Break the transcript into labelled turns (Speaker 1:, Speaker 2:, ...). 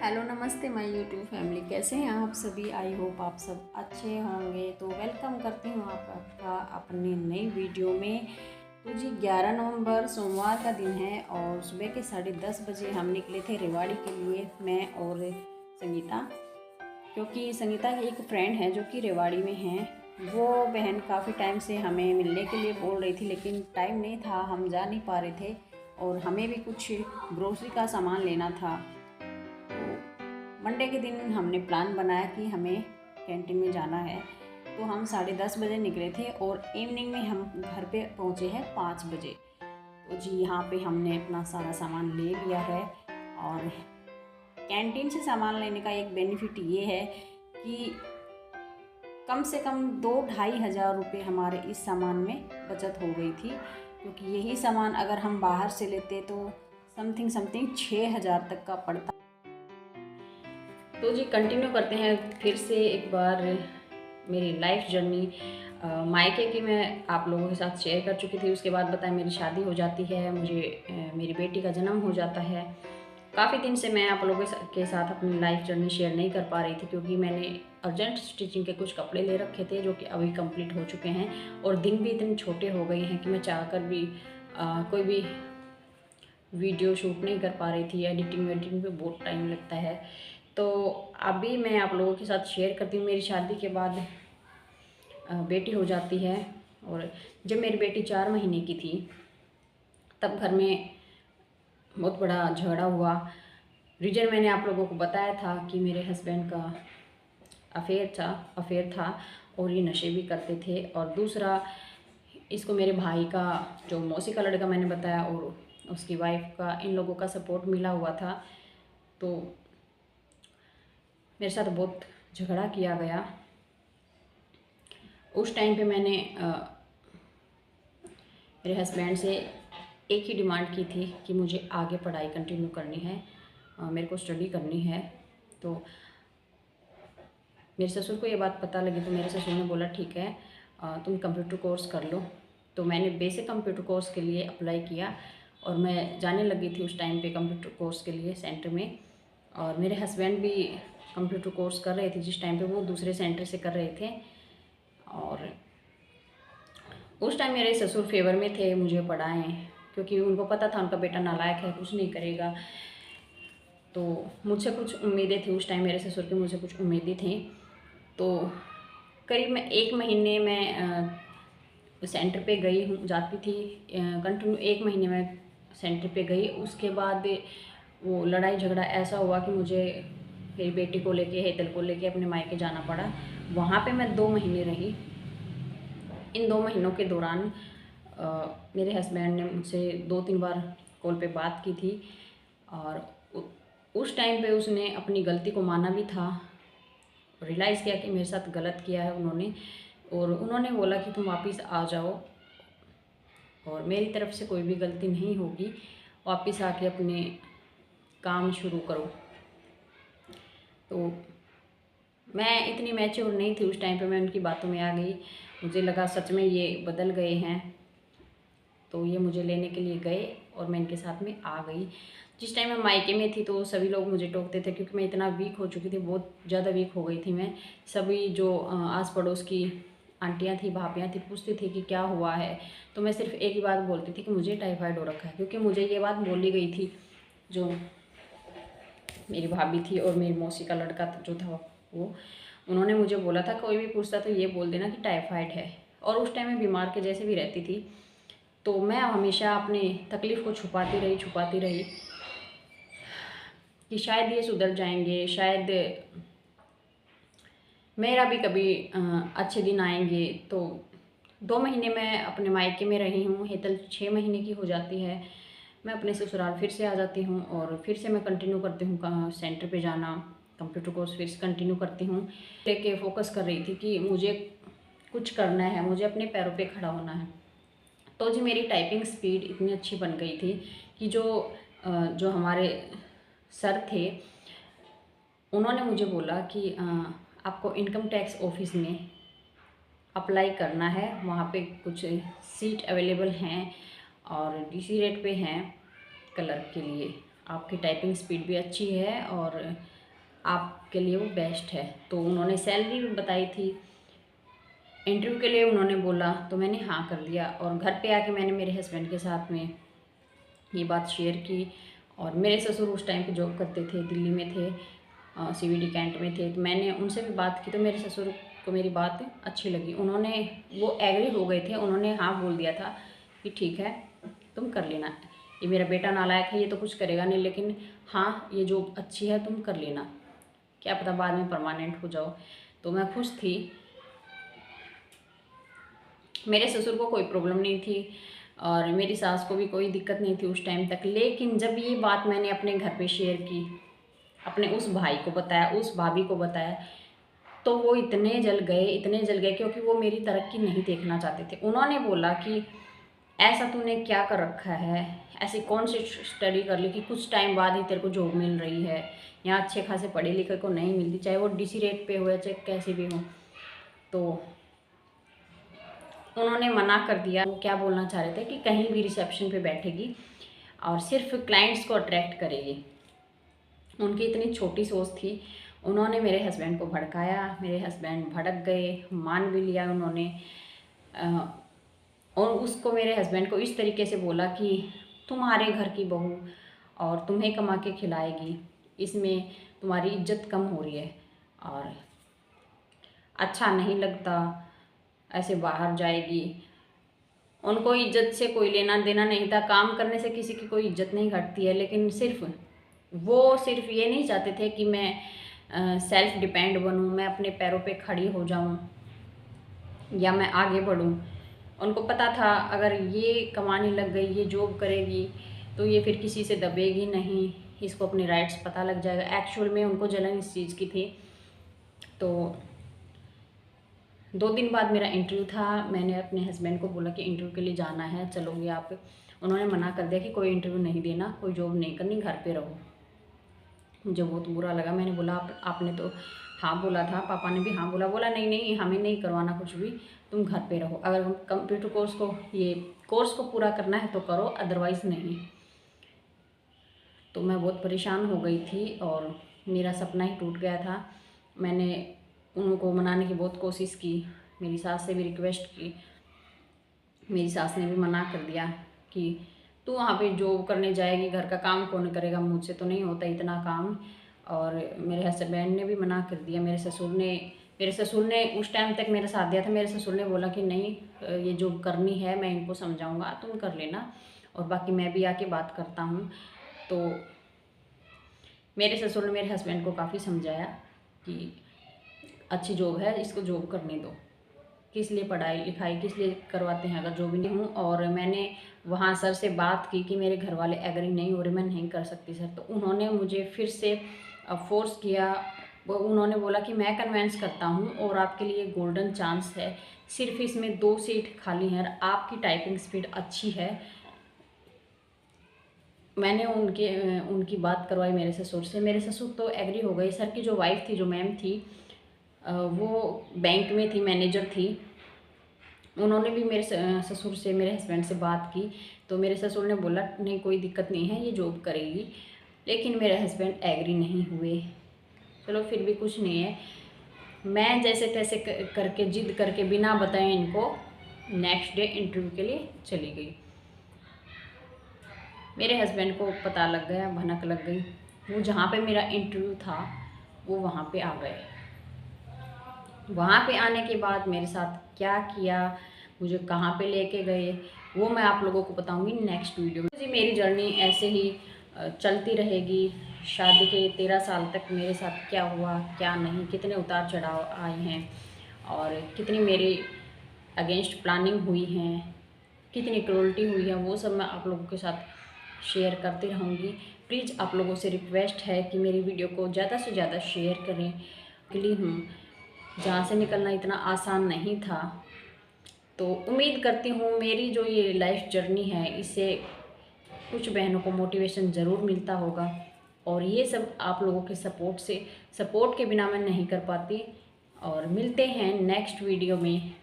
Speaker 1: Hello नमस्ते my YouTube family, कैसे हैं आप सभी। आई होप आप सब अच्छे होंगे। तो वेलकम करती हूँ आपका अपनी नई वीडियो में। तो जी 11 नवंबर सोमवार का दिन है और सुबह के 10:30 बजे हम निकले थे रेवाड़ी के लिए, मैं और संगीता। क्योंकि संगीता की एक फ्रेंड है जो कि रेवाड़ी में है। वो बहन काफ़ी टाइम से हमें मिलने के लिए बोल रही थी, लेकिन टाइम नहीं था, हम जा नहीं पा रहे थे और हमें भी कुछ ग्रोसरी का सामान लेना था। मंडे के दिन हमने प्लान बनाया कि हमें कैंटीन में जाना है। तो हम 10:30 बजे निकले थे और इवनिंग में हम घर पे पहुँचे हैं 5 बजे। तो जी यहाँ पे हमने अपना सारा सामान ले लिया है। और कैंटीन से सामान लेने का एक बेनिफिट ये है कि कम से कम 2-2.5 हज़ार रुपये हमारे इस सामान में बचत हो गई थी। क्योंकि यही सामान अगर हम बाहर से लेते तो समथिंग 6,000 तक का पड़ता। तो जी कंटिन्यू करते हैं फिर से एक बार मेरी लाइफ जर्नी। मायके की मैं आप लोगों के साथ शेयर कर चुकी थी। उसके बाद बताएं मेरी शादी हो जाती है, मुझे मेरी बेटी का जन्म हो जाता है। काफ़ी दिन से मैं आप लोगों के साथ अपनी लाइफ जर्नी शेयर नहीं कर पा रही थी, क्योंकि मैंने अर्जेंट स्टिचिंग के कुछ कपड़े ले रखे थे जो कि अभी कंप्लीट हो चुके हैं और दिन भी इतने छोटे हो गए हैं कि मैं चाहकर भी कोई भी वीडियो शूट नहीं कर पा रही थी। एडिटिंग वेडिटिंग पे बहुत टाइम लगता है। तो अभी मैं आप लोगों के साथ शेयर करती हूँ। मेरी शादी के बाद बेटी हो जाती है और जब मेरी बेटी 4 महीने की थी तब घर में बहुत बड़ा झगड़ा हुआ। रीज़न मैंने आप लोगों को बताया था कि मेरे हस्बैंड का अफेयर था और ये नशे भी करते थे। और दूसरा, इसको मेरे भाई का जो मौसी का लड़का मैंने बताया और उसकी वाइफ का, इन लोगों का सपोर्ट मिला हुआ था। तो मेरे साथ बहुत झगड़ा किया गया। उस टाइम पे मैंने मेरे हस्बैंड से एक ही डिमांड की थी कि मुझे आगे पढ़ाई कंटिन्यू करनी है, मेरे को स्टडी करनी है। तो मेरे ससुर को ये बात पता लगी तो मेरे ससुर ने बोला ठीक है तुम कंप्यूटर कोर्स कर लो। तो मैंने बेसिक कंप्यूटर कोर्स के लिए अप्लाई किया और मैं जाने लगी थी उस टाइम पे कंप्यूटर कोर्स के लिए सेंटर में। और मेरे हस्बैंड भी कंप्यूटर कोर्स कर रहे थे जिस टाइम पे, वो दूसरे सेंटर से कर रहे थे। और उस टाइम मेरे ससुर फेवर में थे मुझे पढ़ाएं, क्योंकि उनको पता था उनका बेटा नालायक है, कुछ नहीं करेगा। तो मुझसे कुछ उम्मीदें थी उस टाइम, मेरे ससुर की मुझसे कुछ उम्मीदें थी। तो करीब मैं 1 महीने में सेंटर पे गई हूँ, जाती थी कंटिन्यू 1 महीने में सेंटर पे गई। उसके बाद वो लड़ाई झगड़ा ऐसा हुआ कि मुझे मेरी बेटी को लेके, हेतल को लेके अपने मायके जाना पड़ा। वहाँ पे मैं 2 महीने रही। इन 2 महीनों के दौरान मेरे हस्बैंड ने मुझसे 2-3 बार कॉल पे बात की थी और उस टाइम पे उसने अपनी गलती को माना भी था, रियलाइज़ किया कि मेरे साथ गलत किया है उन्होंने। और उन्होंने बोला कि तुम वापस आ जाओ और मेरी तरफ से कोई भी गलती नहीं होगी, वापस आके अपने काम शुरू करो। तो मैं इतनी मैच्योर नहीं थी उस टाइम पे, मैं उनकी बातों में आ गई। मुझे लगा सच में ये बदल गए हैं, तो ये मुझे लेने के लिए गए और मैं इनके साथ में आ गई। जिस टाइम मैं मायके में थी तो सभी लोग मुझे टोकते थे, क्योंकि मैं इतना वीक हो चुकी थी, बहुत ज़्यादा वीक हो गई थी मैं। सभी जो आस पड़ोस की आंटियाँ थी, भाभियाँ थी, पूछती थी कि क्या हुआ है। तो मैं सिर्फ एक ही बात बोलती थी कि मुझे टाइफाइड हो रखा है, क्योंकि मुझे ये बात बोली गई थी। जो मेरी भाभी थी और मेरी मौसी का लड़का जो था वो, उन्होंने मुझे बोला था कोई भी पूछता तो ये बोल देना कि टाइफाइड है। और उस टाइम मैं बीमार के जैसे भी रहती थी। तो मैं हमेशा अपनी तकलीफ़ को छुपाती रही कि शायद ये सुधर जाएंगे, शायद मेरा भी कभी अच्छे दिन आएंगे। तो 2 महीने मैं अपने मायके में रही हूँ। हेतल 6 महीने की हो जाती है, मैं अपने ससुराल फिर से आ जाती हूँ और फिर से मैं कंटिन्यू करती हूँ सेंटर पे जाना, कंप्यूटर कोर्स फिर से कंटिन्यू करती हूँ। लेके फोकस कर रही थी कि मुझे कुछ करना है, मुझे अपने पैरों पे खड़ा होना है। तो जी मेरी टाइपिंग स्पीड इतनी अच्छी बन गई थी कि जो हमारे सर थे उन्होंने मुझे बोला कि आपको इनकम टैक्स ऑफिस में अप्लाई करना है, वहाँ पे कुछ सीट अवेलेबल हैं और डीसी रेट पे हैं क्लर्क के लिए। आपकी टाइपिंग स्पीड भी अच्छी है और आपके लिए वो बेस्ट है। तो उन्होंने सैलरी भी बताई थी, इंटरव्यू के लिए उन्होंने बोला, तो मैंने हाँ कर दिया। और घर पे आके मैंने मेरे हस्बैंड के साथ में ये बात शेयर की। और मेरे ससुर उस टाइम पे जॉब करते थे, दिल्ली में थे, CVD कैंट में थे। तो मैंने उनसे भी बात की, तो मेरे ससुर को मेरी बात अच्छी लगी। उन्होंने वो एग्री हो गए थे, उन्होंने हाँ बोल दिया था कि ठीक है तुम कर लेना, ये मेरा बेटा नालायक है, ये तो कुछ करेगा नहीं, लेकिन हाँ ये जॉब अच्छी है, तुम कर लेना, क्या पता बाद में परमानेंट हो जाओ। तो मैं खुश थी। मेरे ससुर को कोई प्रॉब्लम नहीं थी और मेरी सास को भी कोई दिक्कत नहीं थी उस टाइम तक। लेकिन जब ये बात मैंने अपने घर पे शेयर की, अपने उस भाई को बताया, उस भाभी को बताया, तो वो इतने जल गए, क्योंकि वो मेरी तरक्की नहीं देखना चाहते थे। उन्होंने बोला कि ऐसा तूने क्या कर रखा है, ऐसी कौन सी स्टडी कर ली कि कुछ टाइम बाद ही तेरे को जॉब मिल रही है। यहाँ अच्छे खासे पढ़े लिखे को नहीं मिलती, चाहे वो DC रेट पे हो या चाहे कैसे भी हो। तो उन्होंने मना कर दिया। वो क्या बोलना चाह रहे थे कि कहीं भी रिसेप्शन पे बैठेगी और सिर्फ क्लाइंट्स को अट्रैक्ट करेगी। उनकी इतनी छोटी सोच थी। उन्होंने मेरे हस्बैंड को भड़काया, मेरे हस्बैंड भड़क गए, मान भी लिया उन्होंने। और उसको, मेरे हस्बैंड को इस तरीके से बोला कि तुम्हारे घर की बहू और तुम्हें कमा के खिलाएगी, इसमें तुम्हारी इज्जत कम हो रही है और अच्छा नहीं लगता, ऐसे बाहर जाएगी। उनको इज्जत से कोई लेना देना नहीं था, काम करने से किसी की कोई इज्जत नहीं घटती है, लेकिन वो सिर्फ ये नहीं चाहते थे कि मैं सेल्फ डिपेंड बनूं, मैं अपने पैरों पे खड़ी हो जाऊं या मैं आगे बढ़ूं। उनको पता था अगर ये कमाने लग गई, ये जॉब करेगी, तो ये फिर किसी से दबेगी नहीं, इसको अपने राइट्स पता लग जाएगा। एक्चुअल में उनको जलन इस चीज़ की थी। तो 2 दिन बाद मेरा इंटरव्यू था। मैंने अपने हस्बैंड को बोला कि इंटरव्यू के लिए जाना है, चलोगे आप? उन्होंने मना कर दिया कि कोई इंटरव्यू नहीं देना, कोई जॉब नहीं करनी, घर पे रहो। मुझे बहुत बुरा लगा। मैंने बोला आपने तो हाँ बोला था, पापा ने भी हाँ बोला। बोला नहीं नहीं, हमें नहीं करवाना कुछ भी, तुम घर पे रहो। अगर हम कंप्यूटर कोर्स को पूरा करना है तो करो, अदरवाइज़ नहीं। तो मैं बहुत परेशान हो गई थी और मेरा सपना ही टूट गया था। मैंने उनको मनाने की बहुत कोशिश की, मेरी सास से भी रिक्वेस्ट की। मेरी सास ने भी मना कर दिया कि तू वहाँ पे जॉब करने जाएगी, घर का काम कौन करेगा, मुझसे तो नहीं होता इतना काम। और मेरे हस्बैंड ने भी मना कर दिया। मेरे ससुर ने उस टाइम तक मेरा साथ दिया था। मेरे ससुर ने बोला कि नहीं, ये जॉब करनी है, मैं इनको समझाऊंगा, तुम कर लेना, और बाकी मैं भी आके बात करता हूँ। तो मेरे ससुर ने मेरे हस्बैंड को काफ़ी समझाया कि अच्छी जॉब है, इसको जॉब करने दो, किस लिए पढ़ाई लिखाई किस लिए करवाते हैं अगर जॉब ही नहीं हूँ। और मैंने वहाँ सर से बात की कि मेरे घर वाले एग्री नहीं हो रहे, मैं नहीं कर सकती सर। तो उन्होंने मुझे फिर से फोर्स किया। उन्होंने बोला कि मैं कन्वेंस करता हूँ और आपके लिए गोल्डन चांस है, सिर्फ इसमें 2 सीट खाली हैं और आपकी टाइपिंग स्पीड अच्छी है। मैंने उनकी बात करवाई मेरे ससुर से। मेरे ससुर तो एग्री हो गए। सर की जो वाइफ थी, जो मैम थी, वो बैंक में थी, मैनेजर थी। उन्होंने भी मेरे ससुर से, मेरे हस्बैंड से बात की। तो मेरे ससुर ने बोला नहीं कोई दिक्कत नहीं है, ये जॉब करेगी। लेकिन मेरे हस्बैंड एग्री नहीं हुए। चलो फिर भी कुछ नहीं है, मैं जैसे तैसे करके जिद करके बिना बताए इनको नेक्स्ट डे इंटरव्यू के लिए चली गई। मेरे हस्बैंड को पता लग गया, भनक लग गई। वो जहाँ पे मेरा इंटरव्यू था वो वहाँ पे आ गए। वहाँ पे आने के बाद मेरे साथ क्या किया, मुझे कहाँ पे लेके गए, वो मैं आप लोगों को बताऊंगी नेक्स्ट वीडियो में। जी मेरी जर्नी ऐसे ही चलती रहेगी। शादी के 13 साल तक मेरे साथ क्या हुआ क्या नहीं, कितने उतार चढ़ाव आए हैं और कितनी मेरे अगेंस्ट प्लानिंग हुई हैं, कितनी क्रूरल्टी हुई है, वो सब मैं आप लोगों के साथ शेयर करती रहूँगी। प्लीज़ आप लोगों से रिक्वेस्ट है कि मेरी वीडियो को ज़्यादा से ज़्यादा शेयर करें। अकेली हूँ, जहाँ से निकलना इतना आसान नहीं था। तो उम्मीद करती हूँ मेरी जो ये लाइफ जर्नी है, इससे कुछ बहनों को मोटिवेशन ज़रूर मिलता होगा। और ये सब आप लोगों के सपोर्ट के बिना मैं नहीं कर पाती। और मिलते हैं नेक्स्ट वीडियो में